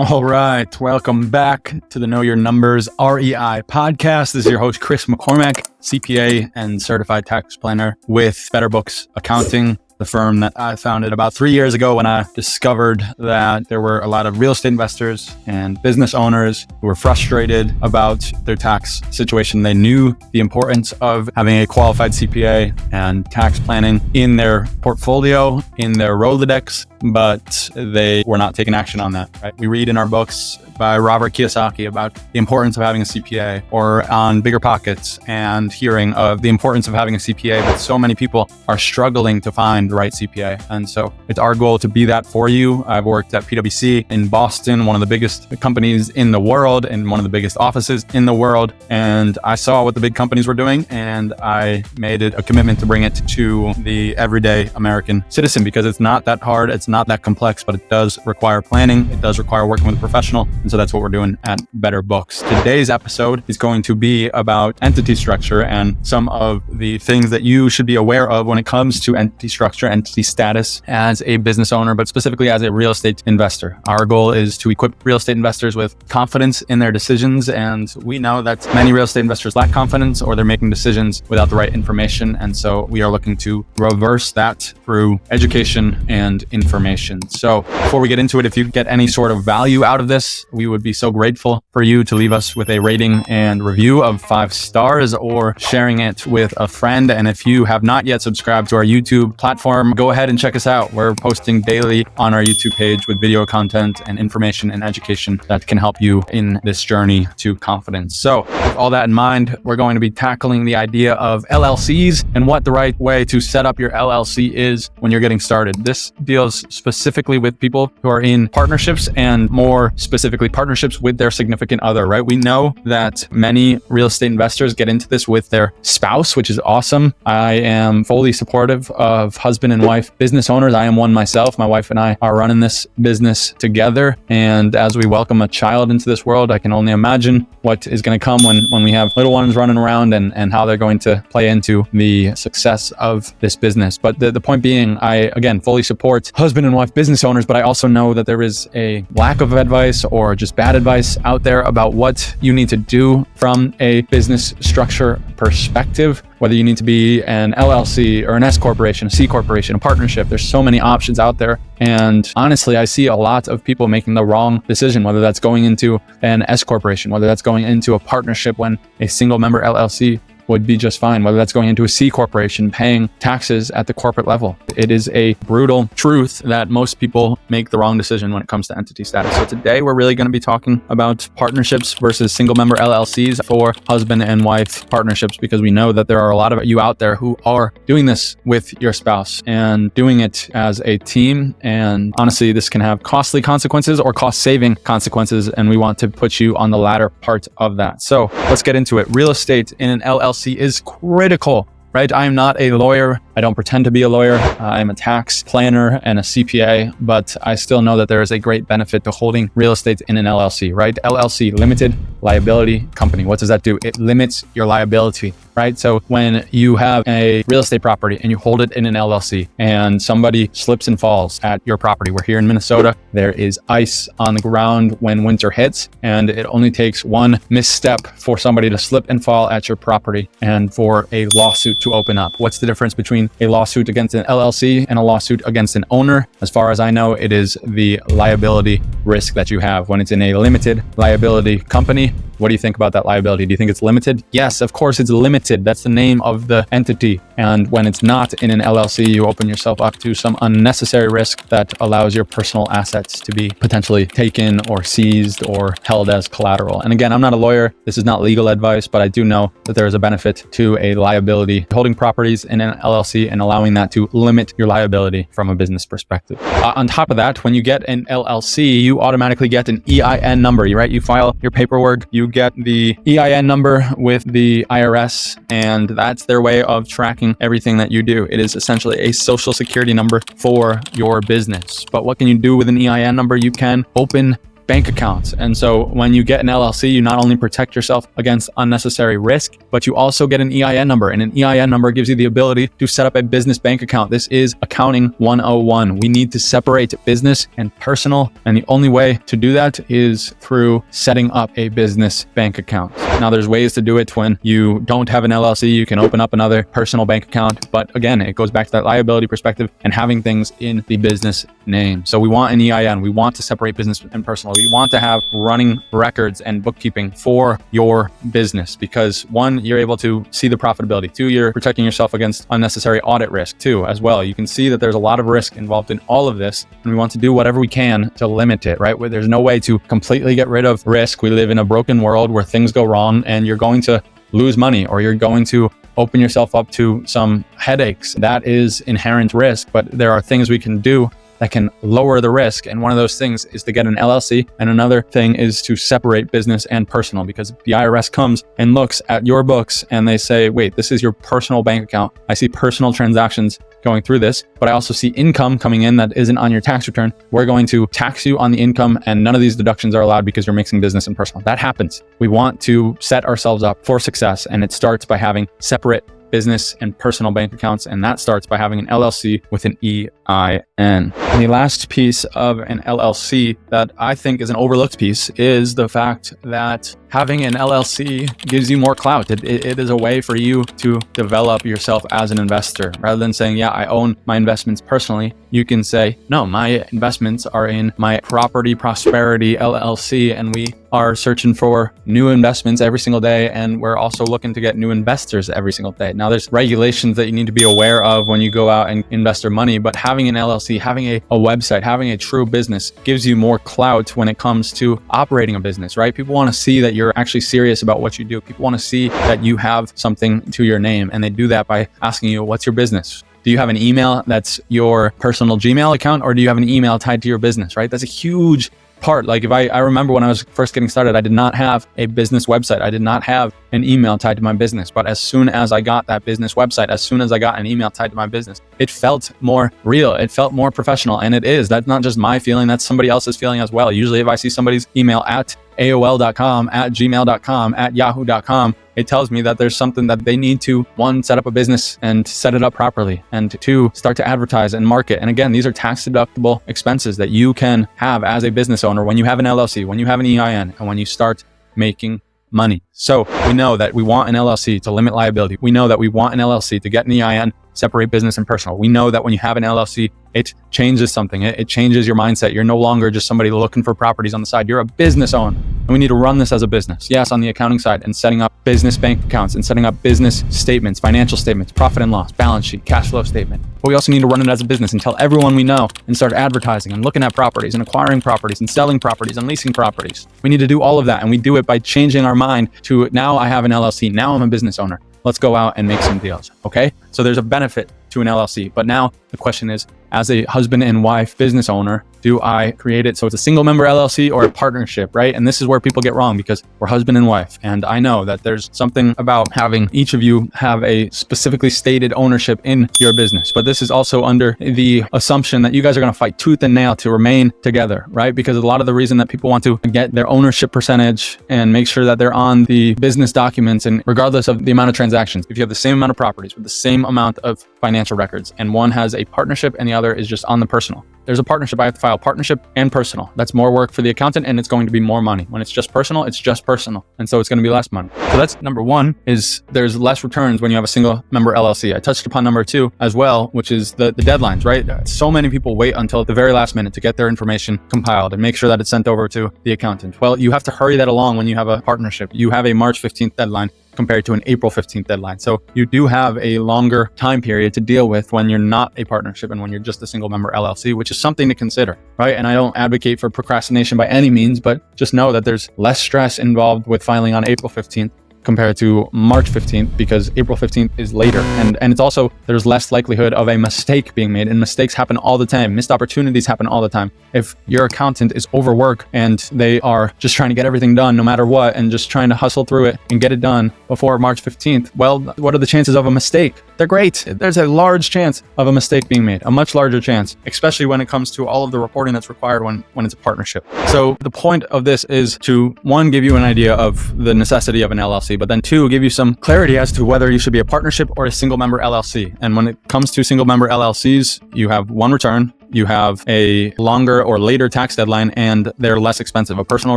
All right. Welcome back to the Know Your Numbers REI podcast. This is your host, Chris McCormack, CPA and certified tax planner with Better Books Accounting, the firm that I founded about 3 years ago when I discovered that there were a lot of real estate investors and business owners who were frustrated about their tax situation. They knew the importance of having a qualified CPA and tax planning in their portfolio, in their Rolodex, but they were not taking action on that, right? We read in our books by Robert Kiyosaki about the importance of having a CPA, or on Bigger Pockets and hearing of the importance of having a CPA, but so many people are struggling to find the right CPA. And so it's our goal to be that for you. I've worked at PwC in Boston, one of the biggest companies in the world and one of the biggest offices in the world. And I saw what the big companies were doing, and I made it a commitment to bring it to the everyday American citizen, because it's not that hard. It's not that complex, but it does require planning. It does require working with a professional. And so that's what we're doing at Better Books. Today's episode is going to be about entity structure and some of the things that you should be aware of when it comes to entity structure, entity status as a business owner, but specifically as a real estate investor. Our goal is to equip real estate investors with confidence in their decisions. And we know that many real estate investors lack confidence, or they're making decisions without the right information. And so we are looking to reverse that through education and information. So before we get into it, if you get any sort of value out of this, we would be so grateful for you to leave us with a rating and review of 5 stars, or sharing it with a friend. And if you have not yet subscribed to our YouTube platform, go ahead and check us out. We're posting daily on our YouTube page with video content and information and education that can help you in this journey to confidence. So with all that in mind, we're going to be tackling the idea of LLCs and what the right way to set up your LLC is when you're getting started. This deals specifically with people who are in partnerships, and more specifically partnerships with their significant other, right? We know that many real estate investors get into this with their spouse, which is awesome. I am fully supportive of husband and wife business owners. I am one myself. My wife and I are running this business together. And as we welcome a child into this world, I can only imagine what is going to come when we have little ones running around, and how they're going to play into the success of this business. But the point being, I, again, fully support husband and wife business owners, but I also know that there is a lack of advice or just bad advice out there about what you need to do from a business structure perspective, whether you need to be an LLC or an S corporation, a C corporation, a partnership. There's so many options out there. And honestly, I see a lot of people making the wrong decision, whether that's going into an S corporation, whether that's going into a partnership when a single member LLC would be just fine, whether that's going into a C corporation, paying taxes at the corporate level. It is a brutal truth that most people make the wrong decision when it comes to entity status. So today we're really going to be talking about partnerships versus single member LLCs for husband and wife partnerships, because we know that there are a lot of you out there who are doing this with your spouse and doing it as a team. And honestly, this can have costly consequences or cost-saving consequences, and we want to put you on the latter part of that. So let's get into it. Real estate in an LLC is critical, right? I am not a lawyer. I don't pretend to be a lawyer. I'm a tax planner and a CPA, but I still know that there is a great benefit to holding real estate in an LLC, right? LLC, limited liability company. What does that do? It limits your liability, right? So when you have a real estate property and you hold it in an LLC and somebody slips and falls at your property, we're here in Minnesota, there is ice on the ground when winter hits, and it only takes one misstep for somebody to slip and fall at your property and for a lawsuit to open up. What's the difference between a lawsuit against an LLC and a lawsuit against an owner? As far as I know, it is the liability risk that you have. When it's in a limited liability company, what do you think about that liability? Do you think it's limited? Yes, of course it's limited. That's the name of the entity. And when it's not in an LLC, you open yourself up to some unnecessary risk that allows your personal assets to be potentially taken or seized or held as collateral. And again, I'm not a lawyer. This is not legal advice, but I do know that there is a benefit to a liability holding properties in an LLC and allowing that to limit your liability from a business perspective. On top of that, when you get an LLC, you automatically get an EIN number, right? You file your paperwork, you get the EIN number with the IRS, and that's their way of tracking everything that you do. It is essentially a social security number for your business. But what can you do with an EIN number? You can open bank accounts. And so when you get an LLC, you not only protect yourself against unnecessary risk, but you also get an EIN number. And an EIN number gives you the ability to set up a business bank account. This is accounting 101. We need to separate business and personal. And the only way to do that is through setting up a business bank account. Now, there's ways to do it when you don't have an LLC. You can open up another personal bank account. But again, it goes back to that liability perspective and having things in the business name. So we want an EIN. We want to separate business and personal. We want to have running records and bookkeeping for your business because one, you're able to see the profitability. Two, you're protecting yourself against unnecessary audit risk too, as well. You can see that there's a lot of risk involved in all of this, and we want to do whatever we can to limit it, right? Where there's no way to completely get rid of risk. We live in a broken world where things go wrong and you're going to lose money or you're going to open yourself up to some headaches. That is inherent risk, but there are things we can do that can lower the risk. And one of those things is to get an LLC. And another thing is to separate business and personal, because the IRS comes and looks at your books and they say, wait, this is your personal bank account. I see personal transactions going through this, but I also see income coming in that isn't on your tax return. We're going to tax you on the income and none of these deductions are allowed because you're mixing business and personal. That happens. We want to set ourselves up for success, and it starts by having separate business and personal bank accounts, and that starts by having an LLC with an EIN. And the last piece of an LLC that I think is an overlooked piece is the fact that having an LLC gives you more clout. It is a way for you to develop yourself as an investor. Rather than saying, yeah, I own my investments personally, you can say, no, my investments are in my Property Prosperity LLC, and we are searching for new investments every single day, and we're also looking to get new investors every single day. Now, there's regulations that you need to be aware of when you go out and invest your money, but having an LLC, having a website, having a true business gives you more clout when it comes to operating a business, right? People want to see that you're actually serious about what you do. People want to see that you have something to your name, and they do that by asking you, what's your business? Do you have an email that's your personal Gmail account, or do you have an email tied to your business, right? That's a huge part. Like if I remember when I was first getting started, I did not have a business website. I did not have an email tied to my business. But as soon as I got that business website, as soon as I got an email tied to my business, it felt more real. It felt more professional. And it is. That's not just my feeling. That's somebody else's feeling as well. Usually if I see somebody's email at AOL.com, at gmail.com, at yahoo.com, it tells me that there's something that they need to, one, set up a business and set it up properly, and two, start to advertise and market. And again, these are tax deductible expenses that you can have as a business owner when you have an LLC, when you have an EIN, and when you start making money. So we know that we want an LLC to limit liability. We know that we want an LLC to get an EIN, separate business and personal. We know that when you have an LLC, it changes something. It changes your mindset. You're no longer just somebody looking for properties on the side. You're a business owner. And we need to run this as a business. Yes, on the accounting side, and setting up business bank accounts and setting up business statements, financial statements, profit and loss, balance sheet, cash flow statement. But we also need to run it as a business and tell everyone we know and start advertising and looking at properties and acquiring properties and selling properties and leasing properties. We need to do all of that. And we do it by changing our mind to, now I have an LLC. Now I'm a business owner. Let's go out and make some deals. Okay. So there's a benefit to an LLC. But now the question is, as a husband and wife business owner, do I create it so it's a single member LLC or a partnership, right? And this is where people get wrong because we're husband and wife. And I know that there's something about having each of you have a specifically stated ownership in your business. But this is also under the assumption that you guys are going to fight tooth and nail to remain together, right? Because a lot of the reason that people want to get their ownership percentage and make sure that they're on the business documents, and regardless of the amount of transactions, if you have the same amount of properties with the same amount of financial records and one has a partnership and the other is just on the personal, there's a partnership. I have to file partnership and personal. That's more work for the accountant, and it's going to be more money. When it's just personal, it's just personal. And so it's going to be less money. So that's number one, is there's less returns when you have a single member LLC. I touched upon number two as well, which is the deadlines, right? So many people wait until the very last minute to get their information compiled and make sure that it's sent over to the accountant. Well, you have to hurry that along when you have a partnership. You have a March 15th deadline compared to an April 15th deadline. So you do have a longer time period to deal with when you're not a partnership and when you're just a single member LLC, which is something to consider, right? And I don't advocate for procrastination by any means, but just know that there's less stress involved with filing on April 15th compared to March 15th, because April 15th is later. And it's also, there's less likelihood of a mistake being made, and mistakes happen all the time. Missed opportunities happen all the time. If your accountant is overworked and they are just trying to get everything done no matter what, and just trying to hustle through it and get it done before March 15th, well, what are the chances of a mistake? they're great. There's a large chance of a mistake being made, a much larger chance, especially when it comes to all of the reporting that's required when it's a partnership. So the point of this is to, one, give you an idea of the necessity of an LLC, but then two, give you some clarity as to whether you should be a partnership or a single member LLC. And when it comes to single member LLCs, you have one return, you have a longer or later tax deadline, and they're less expensive. A personal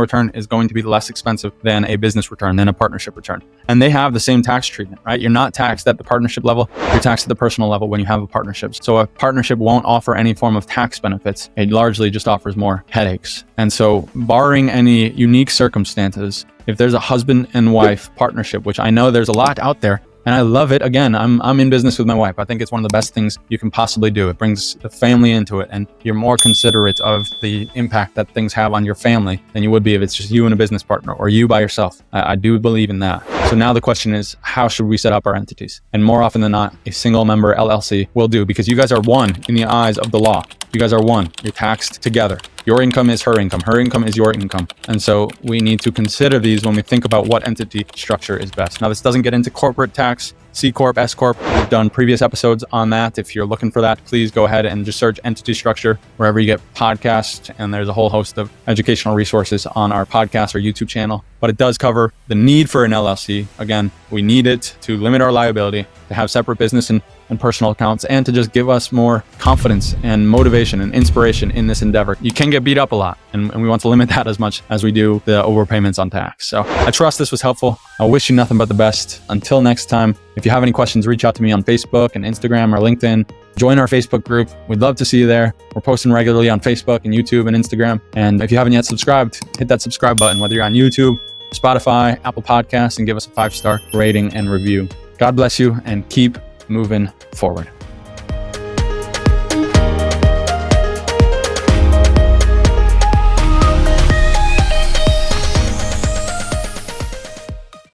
return is going to be less expensive than a business return, than a partnership return. And they have the same tax treatment, right? You're not taxed at the partnership level, you're taxed at the personal level when you have a partnership. So a partnership won't offer any form of tax benefits. It largely just offers more headaches. And so barring any unique circumstances, if there's a husband and wife partnership, which I know there's a lot out there, and I love it. Again, I'm in business with my wife. I think it's one of the best things you can possibly do. It brings the family into it, and you're more considerate of the impact that things have on your family than you would be if it's just you and a business partner or you by yourself. I do believe in that. So now the question is, how should we set up our entities? And more often than not, a single member LLC will do, because you guys are one in the eyes of the law. You guys are one. You're taxed together. Your income is her income. Her income is your income. And so we need to consider these when we think about what entity structure is best. Now, this doesn't get into corporate tax, C Corp, S Corp. We've done previous episodes on that. If you're looking for that, please go ahead and just search entity structure wherever you get podcasts. And there's a whole host of educational resources on our podcast or YouTube channel. But it does cover the need for an LLC. Again, we need it to limit our liability, to have separate business and personal accounts, and to just give us more confidence and motivation and inspiration in this endeavor. You can get beat up a lot, and we want to limit that as much as we do the overpayments on tax. So I trust this was helpful. I wish you nothing but the best. Until next time, if you have any questions, reach out to me on Facebook and Instagram or LinkedIn. Join our Facebook group. We'd love to see you there. We're posting regularly on Facebook and YouTube and Instagram. And if you haven't yet subscribed, hit that subscribe button, whether you're on YouTube, Spotify, Apple Podcasts, and give us a 5-star rating and review. God bless you, and keep moving forward.